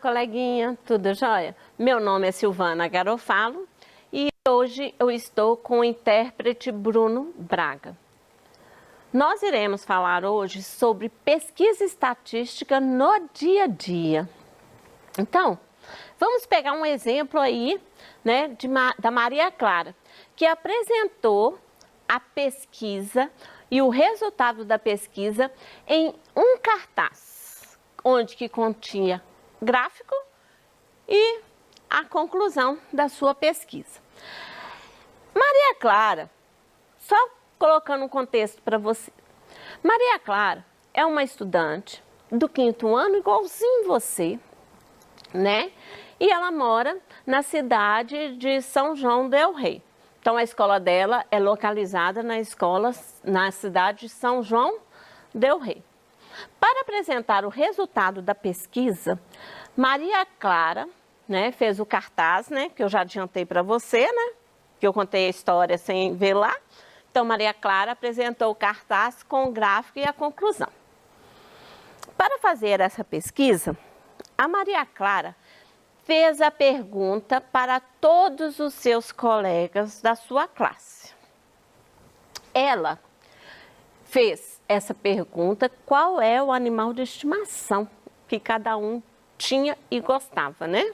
coleguinha, tudo jóia? Meu nome é Silvana Garofalo e hoje eu estou com o intérprete Bruno Braga. Nós iremos falar hoje sobre pesquisa estatística no dia a dia. Então, vamos pegar um exemplo aí, né, da Maria Clara, que apresentou a pesquisa e o resultado da pesquisa em um cartaz, onde que continha gráfico e a conclusão da sua pesquisa. Maria Clara, só colocando um contexto para você. Maria Clara é uma estudante do 5º ano, igualzinho você, né? E ela mora na cidade de São João del Rei. Então, a escola dela é localizada na cidade de São João del Rei. Para apresentar o resultado da pesquisa, Maria Clara, né, fez o cartaz, né, que eu já adiantei para você, né, que eu contei a história sem ver lá. Então, Maria Clara apresentou o cartaz com o gráfico e a conclusão. Para fazer essa pesquisa, a Maria Clara fez a pergunta para todos os seus colegas da sua classe. Ela fez essa pergunta: qual é o animal de estimação que cada um tinha e gostava, né?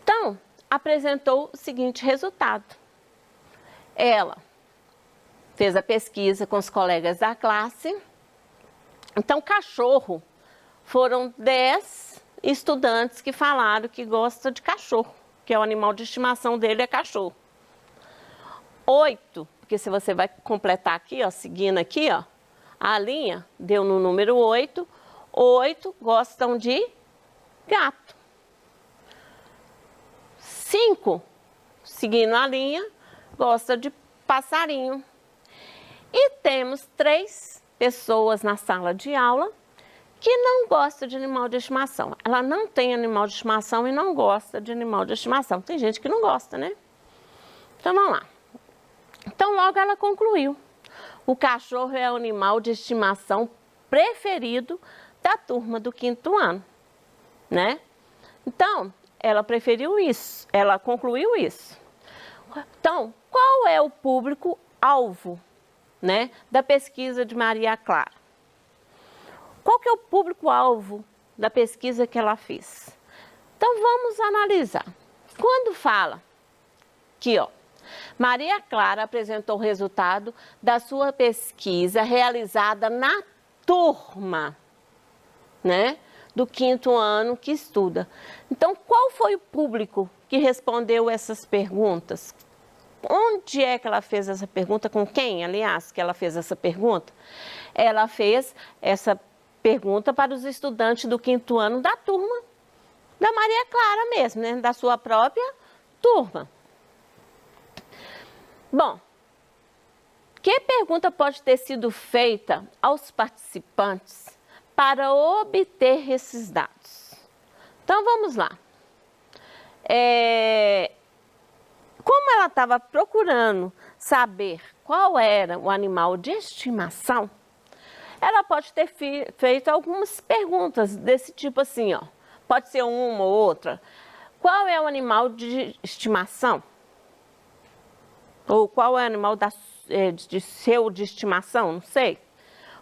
Então, apresentou o seguinte resultado. Ela fez a pesquisa com os colegas da classe. Então, cachorro, foram 10 estudantes que falaram que gosta de cachorro, que é o animal de estimação dele é cachorro. 8, porque se você vai completar aqui, ó, seguindo aqui, ó, a linha deu no número 8, 8 gostam de gato. 5, seguindo a linha, gosta de passarinho. E temos 3 pessoas na sala de aula que não gosta de animal de estimação. Ela não tem animal de estimação e não gosta de animal de estimação. Tem gente que não gosta, né? Então, vamos lá. Então, logo ela concluiu. O cachorro é o animal de estimação preferido da turma do 5º ano, né? Então, ela preferiu isso, ela concluiu isso. Então, qual é o público-alvo, né, da pesquisa de Maria Clara? Qual que é o público-alvo da pesquisa que ela fez? Então, vamos analisar. Quando fala aqui, ó, Maria Clara apresentou o resultado da sua pesquisa realizada na turma, né, do 5º ano que estuda. Então, qual foi o público que respondeu essas perguntas? Onde é que ela fez essa pergunta? Com quem, aliás, que ela fez essa pergunta? Ela fez essa pergunta para os estudantes do 5º ano da turma da Maria Clara mesmo, né? Da sua própria turma. Bom, que pergunta pode ter sido feita aos participantes para obter esses dados? Então, vamos lá. Como ela estava procurando saber qual era o animal de estimação, ela pode ter feito algumas perguntas desse tipo assim, ó. Pode ser uma ou outra. Qual é o animal de estimação? Ou qual é o animal de estimação? Não sei.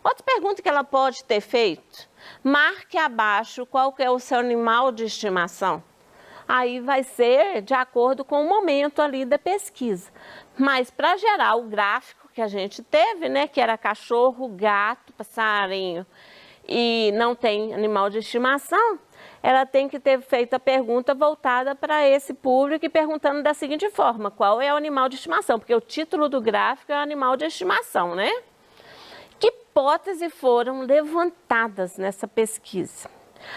Outra pergunta que ela pode ter feito: marque abaixo qual que é o seu animal de estimação. Aí vai ser de acordo com o momento ali da pesquisa. Mas para gerar o gráfico que a gente teve, né, que era cachorro, gato, passarinho e não tem animal de estimação, ela tem que ter feito a pergunta voltada para esse público e perguntando da seguinte forma: qual é o animal de estimação? Porque o título do gráfico é animal de estimação, né? Que hipóteses foram levantadas nessa pesquisa?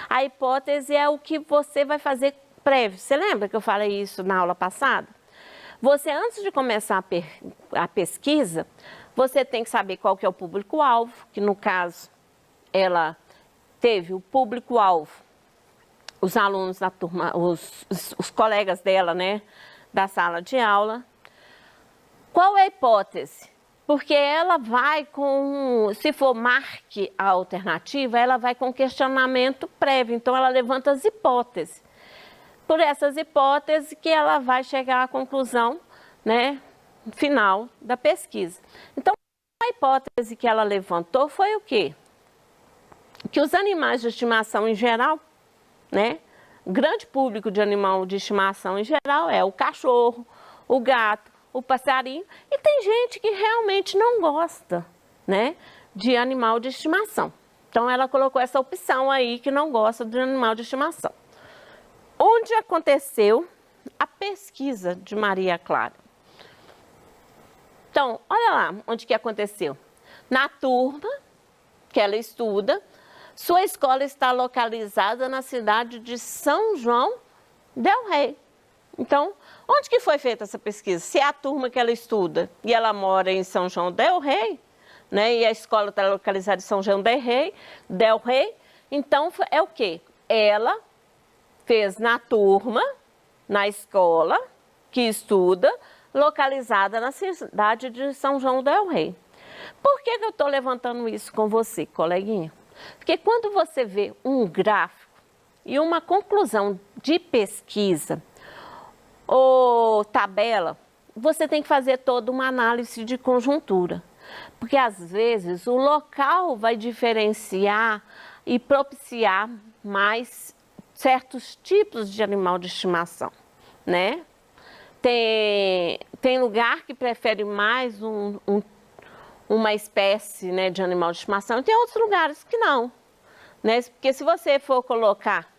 A hipótese é o que você vai fazer prévio. Você lembra que eu falei isso na aula passada? Você, antes de começar a pesquisa, você tem que saber qual que é o público-alvo, que no caso, ela teve o público-alvo, os alunos da turma, os colegas dela, né, da sala de aula. Qual é a hipótese? Porque ela vai com, se for marque a alternativa, ela vai com questionamento prévio, então ela levanta as hipóteses. Por essas hipóteses que ela vai chegar à conclusão, né, final da pesquisa. Então, a hipótese que ela levantou foi o quê? Que os animais de estimação em geral, né, o grande público de animal de estimação em geral é o cachorro, o gato, o passarinho, e tem gente que realmente não gosta, né, de animal de estimação. Então, ela colocou essa opção aí que não gosta de animal de estimação. Onde aconteceu a pesquisa de Maria Clara? Então, olha lá onde que aconteceu. Na turma que ela estuda, sua escola está localizada na cidade de São João del Rei. Então, onde que foi feita essa pesquisa? Se é a turma que ela estuda e ela mora em São João del Rei, né, e a escola está localizada em São João del Rei, então é o quê? Ela fez na turma, na escola que estuda, localizada na cidade de São João del Rei. Por que eu estou levantando isso com você, coleguinha? Porque quando você vê um gráfico e uma conclusão de pesquisa ou tabela, você tem que fazer toda uma análise de conjuntura. Porque às vezes o local vai diferenciar e propiciar mais certos tipos de animal de estimação, né? Tem lugar que prefere mais uma espécie, né, de animal de estimação, e tem outros lugares que não, né? Porque se você for colocar,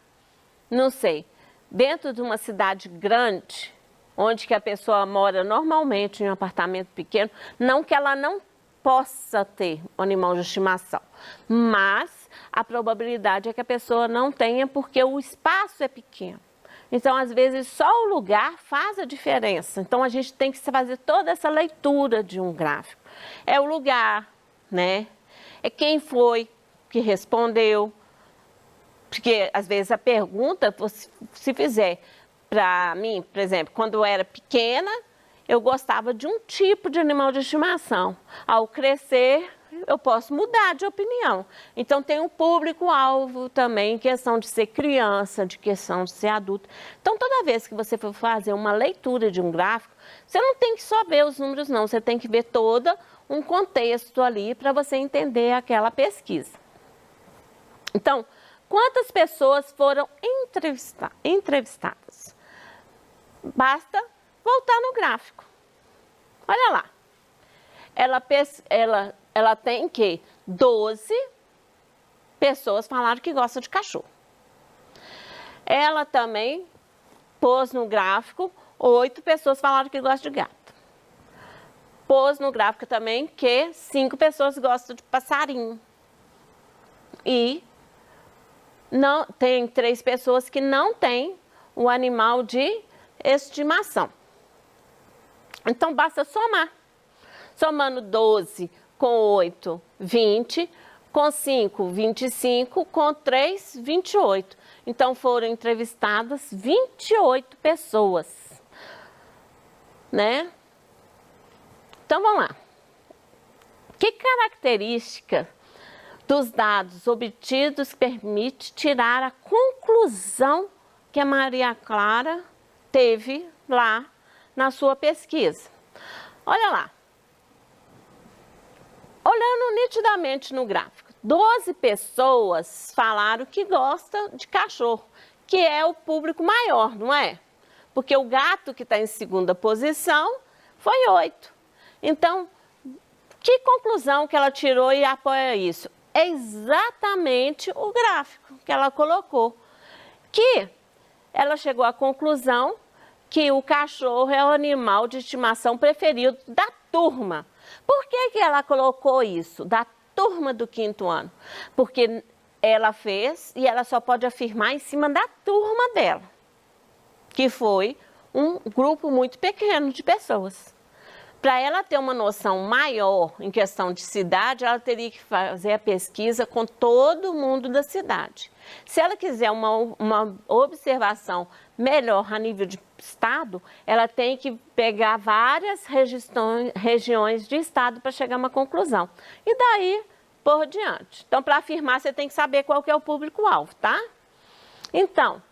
não sei, dentro de uma cidade grande, onde que a pessoa mora normalmente em um apartamento pequeno, não que ela não possa ter um animal de estimação, mas a probabilidade é que a pessoa não tenha porque o espaço é pequeno. Então, às vezes, só o lugar faz a diferença. Então, a gente tem que fazer toda essa leitura de um gráfico. É o lugar, né? É quem foi que respondeu. Porque, às vezes, a pergunta, se fizer para mim, por exemplo, quando eu era pequena, eu gostava de um tipo de animal de estimação. Ao crescer, eu posso mudar de opinião. Então, tem um público-alvo também, em questão de ser criança, de questão de ser adulto. Então, toda vez que você for fazer uma leitura de um gráfico, você não tem que só ver os números, não. Você tem que ver todo um contexto ali para você entender aquela pesquisa. Então, quantas pessoas foram entrevistadas? Basta voltar no gráfico. Olha lá. Ela tem que 12 pessoas falaram que gostam de cachorro. Ela também pôs no gráfico 8 pessoas falaram que gostam de gato. Pôs no gráfico também que 5 pessoas gostam de passarinho. E não, tem 3 pessoas que não têm o animal de estimação. Então, basta somar. Somando 12 com 8, 20, com 5, 25, com 3, 28. Então, foram entrevistadas 28 pessoas, né? Então, vamos lá. Que característica dos dados obtidos permite tirar a conclusão que a Maria Clara teve lá na sua pesquisa? Olha lá. Olhando nitidamente no gráfico, 12 pessoas falaram que gostam de cachorro, que é o público maior, não é? Porque o gato que está em segunda posição foi 8. Então, que conclusão que ela tirou e apoia isso? É exatamente o gráfico que ela colocou, que ela chegou à conclusão que o cachorro é o animal de estimação preferido da turma. Por que ela colocou isso? Da turma do 5º ano? Porque ela fez e ela só pode afirmar em cima da turma dela, que foi um grupo muito pequeno de pessoas. Para ela ter uma noção maior em questão de cidade, ela teria que fazer a pesquisa com todo mundo da cidade. Se ela quiser uma observação melhor a nível de estado, ela tem que pegar várias regiões de estado para chegar a uma conclusão. E daí por diante. Então, para afirmar, você tem que saber qual que é o público-alvo, tá? Então,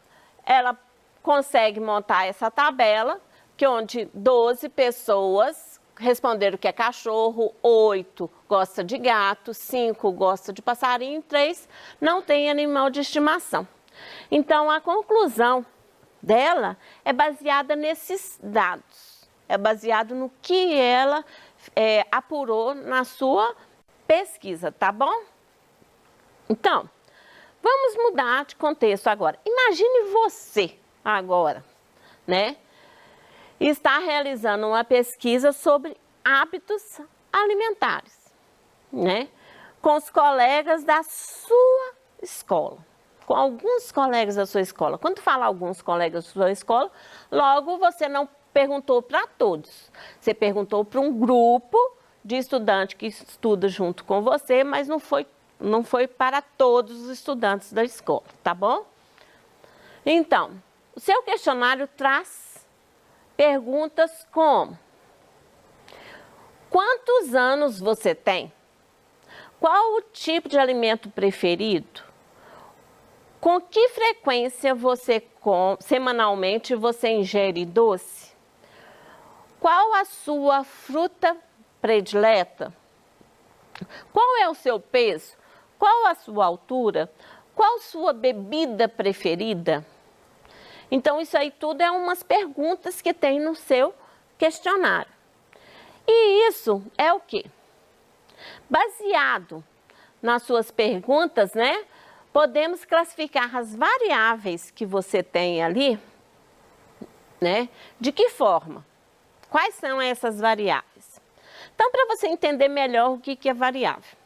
ela consegue montar essa tabela, que onde 12 pessoas responderam que é cachorro, 8 gosta de gato, 5 gosta de passarinho, 3 não tem animal de estimação. Então, a conclusão dela é baseada nesses dados, é baseado no que ela apurou na sua pesquisa, tá bom? Então, vamos mudar de contexto agora. Imagine você agora, né? Está realizando uma pesquisa sobre hábitos alimentares, né? Com os colegas da sua escola, com alguns colegas da sua escola. Quando fala alguns colegas da sua escola, logo você não perguntou para todos. Você perguntou para um grupo de estudantes que estuda junto com você, mas não foi para todos os estudantes da escola, tá bom? Então, o seu questionário traz perguntas como: quantos anos você tem? Qual o tipo de alimento preferido? Com que frequência semanalmente você ingere doce? Qual a sua fruta predileta? Qual é o seu peso? Qual a sua altura? Qual sua bebida preferida? Então, isso aí tudo é umas perguntas que tem no seu questionário. E isso é o quê? Baseado nas suas perguntas, né? Podemos classificar as variáveis que você tem ali, né? De que forma? Quais são essas variáveis? Então, para você entender melhor o que é variável.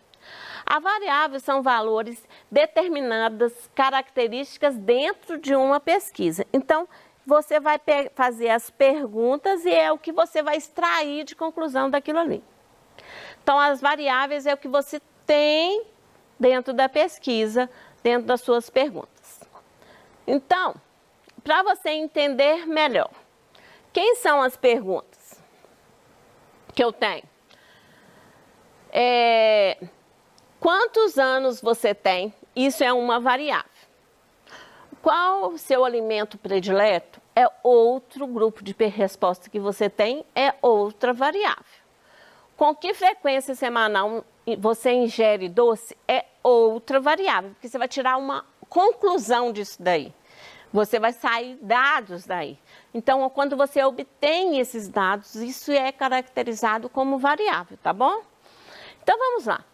A variável são valores determinadas características dentro de uma pesquisa. Então, você vai fazer as perguntas e é o que você vai extrair de conclusão daquilo ali. Então, as variáveis é o que você tem dentro da pesquisa, dentro das suas perguntas. Então, para você entender melhor, quem são as perguntas que eu tenho? Quantos anos você tem? Isso é uma variável. Qual o seu alimento predileto? É outro grupo de resposta que você tem, é outra variável. Com que frequência semanal você ingere doce? É outra variável, porque você vai tirar uma conclusão disso daí. Você vai sair dados daí. Então, quando você obtém esses dados, isso é caracterizado como variável, tá bom? Então, vamos lá.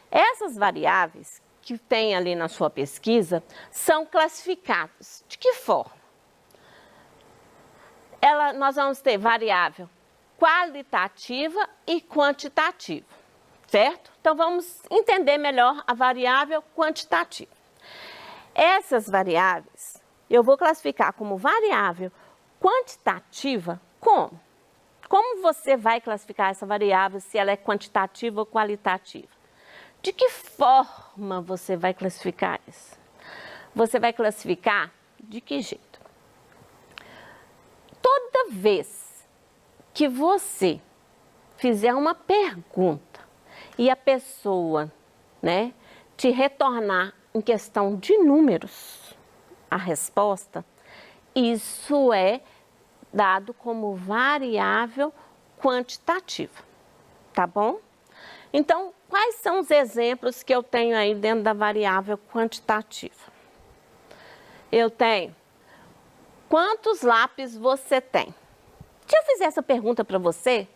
Essas variáveis que tem ali na sua pesquisa são classificadas. De que forma? Nós vamos ter variável qualitativa e quantitativa, certo? Então, vamos entender melhor a variável quantitativa. Essas variáveis, eu vou classificar como variável quantitativa como? Como você vai classificar essa variável, se ela é quantitativa ou qualitativa? De que forma você vai classificar isso? Você vai classificar de que jeito? Toda vez que você fizer uma pergunta e a pessoa, né, te retornar em questão de números a resposta, isso é dado como variável quantitativa, tá bom? Então, quais são os exemplos que eu tenho aí dentro da variável quantitativa? Eu tenho: quantos lápis você tem? Se eu fizer essa pergunta para você,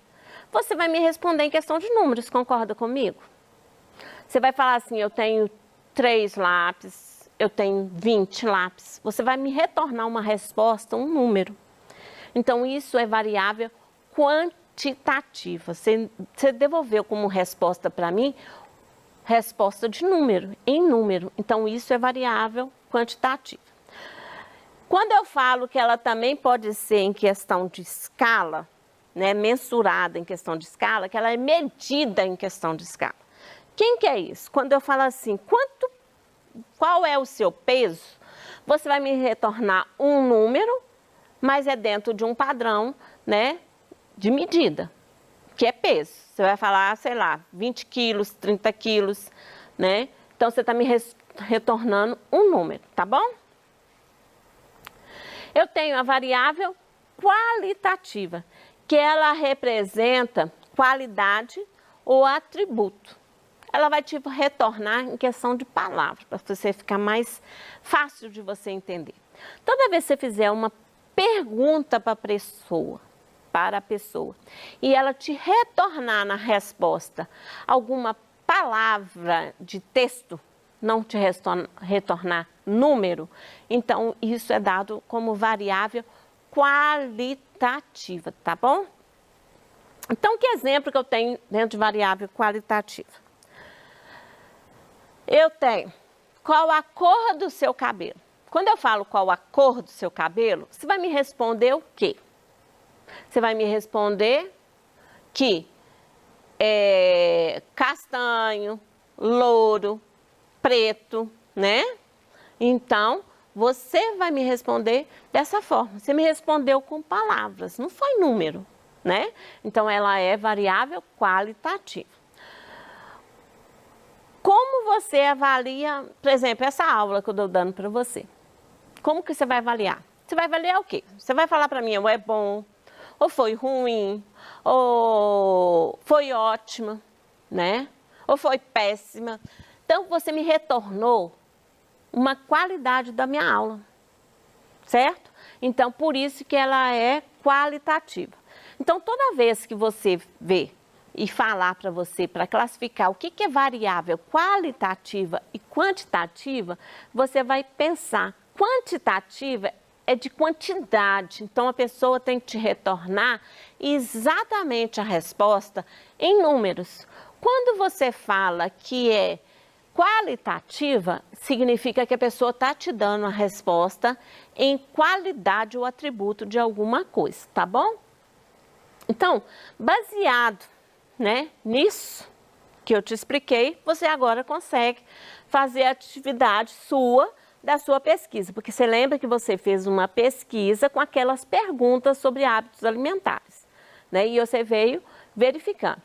você vai me responder em questão de números, concorda comigo? Você vai falar assim: eu tenho 3 lápis, eu tenho 20 lápis. Você vai me retornar uma resposta, um número. Então, isso é variável quantitativa. Você devolveu como resposta para mim, resposta de número, em número. Então, isso é variável quantitativa. Quando eu falo que ela também pode ser em questão de escala, né, mensurada em questão de escala, que ela é medida em questão de escala. Quem que é isso? Quando eu falo assim, qual é o seu peso? Você vai me retornar um número, mas é dentro de um padrão, né, de medida, que é peso. Você vai falar, sei lá, 20 quilos, 30 quilos, né? Então, você está me retornando um número, tá bom? Eu tenho a variável qualitativa, que ela representa qualidade ou atributo. Ela vai te retornar em questão de palavras, para você ficar mais fácil de você entender. Toda vez que você fizer uma pergunta para a pessoa, e ela te retornar na resposta alguma palavra de texto, não te retornar número, então isso é dado como variável qualitativa, tá bom? Então, que exemplo que eu tenho dentro de variável qualitativa? Eu tenho, qual a cor do seu cabelo? Quando eu falo qual a cor do seu cabelo, você vai me responder o quê? Você vai me responder que é castanho, louro, preto, né? Então, você vai me responder dessa forma. Você me respondeu com palavras, não foi número, né? Então, ela é variável qualitativa. Como você avalia, por exemplo, essa aula que eu estou dando para você? Como que você vai avaliar? Você vai avaliar o quê? Você vai falar para mim, ou é bom, ou foi ruim, ou foi ótima, né? Ou foi péssima. Então, você me retornou uma qualidade da minha aula, certo? Então, por isso que ela é qualitativa. Então, toda vez que você vê e falar para você, para classificar o que é variável qualitativa e quantitativa, você vai pensar, quantitativa é de quantidade, então a pessoa tem que te retornar exatamente a resposta em números. Quando você fala que é qualitativa, significa que a pessoa está te dando a resposta em qualidade ou atributo de alguma coisa, tá bom? Então, baseado, né, nisso que eu te expliquei, você agora consegue fazer a atividade da sua pesquisa, porque você lembra que você fez uma pesquisa com aquelas perguntas sobre hábitos alimentares, né, e você veio verificando.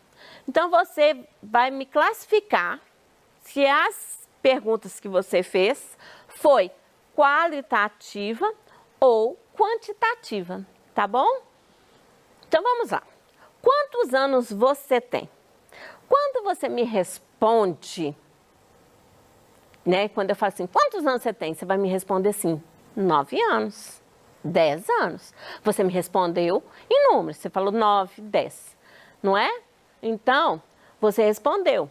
Então, você vai me classificar se as perguntas que você fez foi qualitativa ou quantitativa, tá bom? Então, vamos lá. Quantos anos você tem? Quando você me responde, né? Quando eu falo assim, quantos anos você tem? Você vai me responder assim, 9 anos, 10 anos. Você me respondeu em números, você falou 9, 10, não é? Então, você respondeu.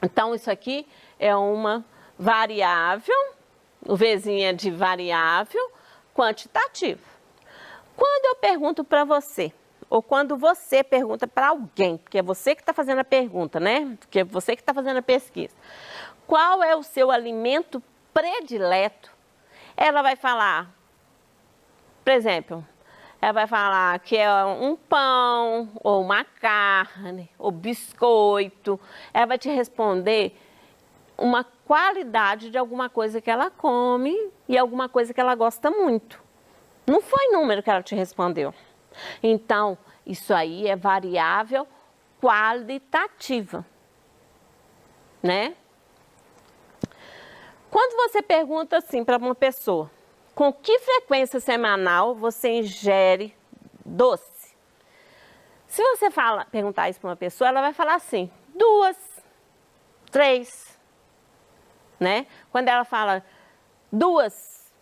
Então, isso aqui é uma variável, o Vzinho é de variável quantitativa. Quando eu pergunto para você, ou quando você pergunta para alguém, porque é você que está fazendo a pergunta, né? Porque é você que está fazendo a pesquisa. Qual é o seu alimento predileto? Ela vai falar, por exemplo, ela vai falar que é um pão, ou uma carne, ou biscoito. Ela vai te responder uma qualidade de alguma coisa que ela come e alguma coisa que ela gosta muito. Não foi número que ela te respondeu. Então, isso aí é variável qualitativa, né? Quando você pergunta assim para uma pessoa, com que frequência semanal você ingere doce? Se você perguntar isso para uma pessoa, ela vai falar assim, 2, 3, né? Quando ela fala 2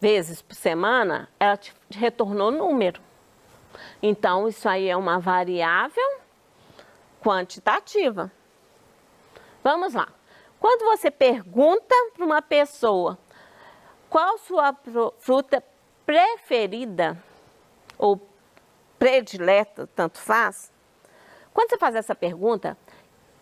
vezes por semana, ela te retornou número. Então, isso aí é uma variável quantitativa. Vamos lá. Quando você pergunta para uma pessoa qual sua fruta preferida ou predileta, tanto faz, quando você faz essa pergunta,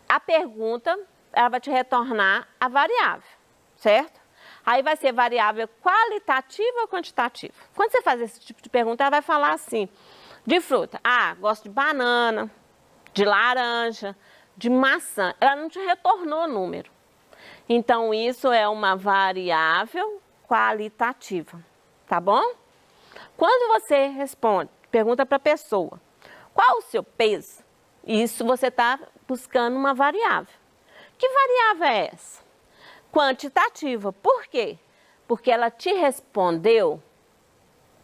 a pergunta ela vai te retornar a variável, certo? Aí vai ser variável qualitativa ou quantitativa. Quando você faz esse tipo de pergunta, ela vai falar assim, De fruta. Ah, gosto de banana, de laranja, de maçã. Ela não te retornou número. Então, isso é uma variável qualitativa, tá bom? Quando você responde, pergunta para a pessoa, qual o seu peso? Isso você está buscando uma variável. Que variável é essa? Quantitativa. Por quê? Porque ela te respondeu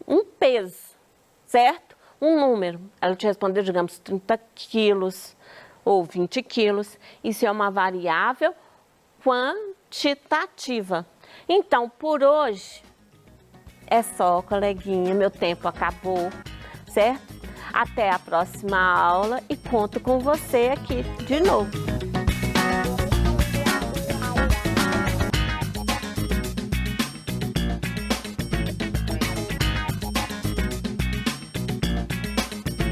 um peso, certo? Um número. Ela te respondeu, digamos, 30 quilos ou 20 quilos. Isso é uma variável quantitativa. Então, por hoje, é só, coleguinha. Meu tempo acabou, certo? Até a próxima aula e conto com você aqui de novo.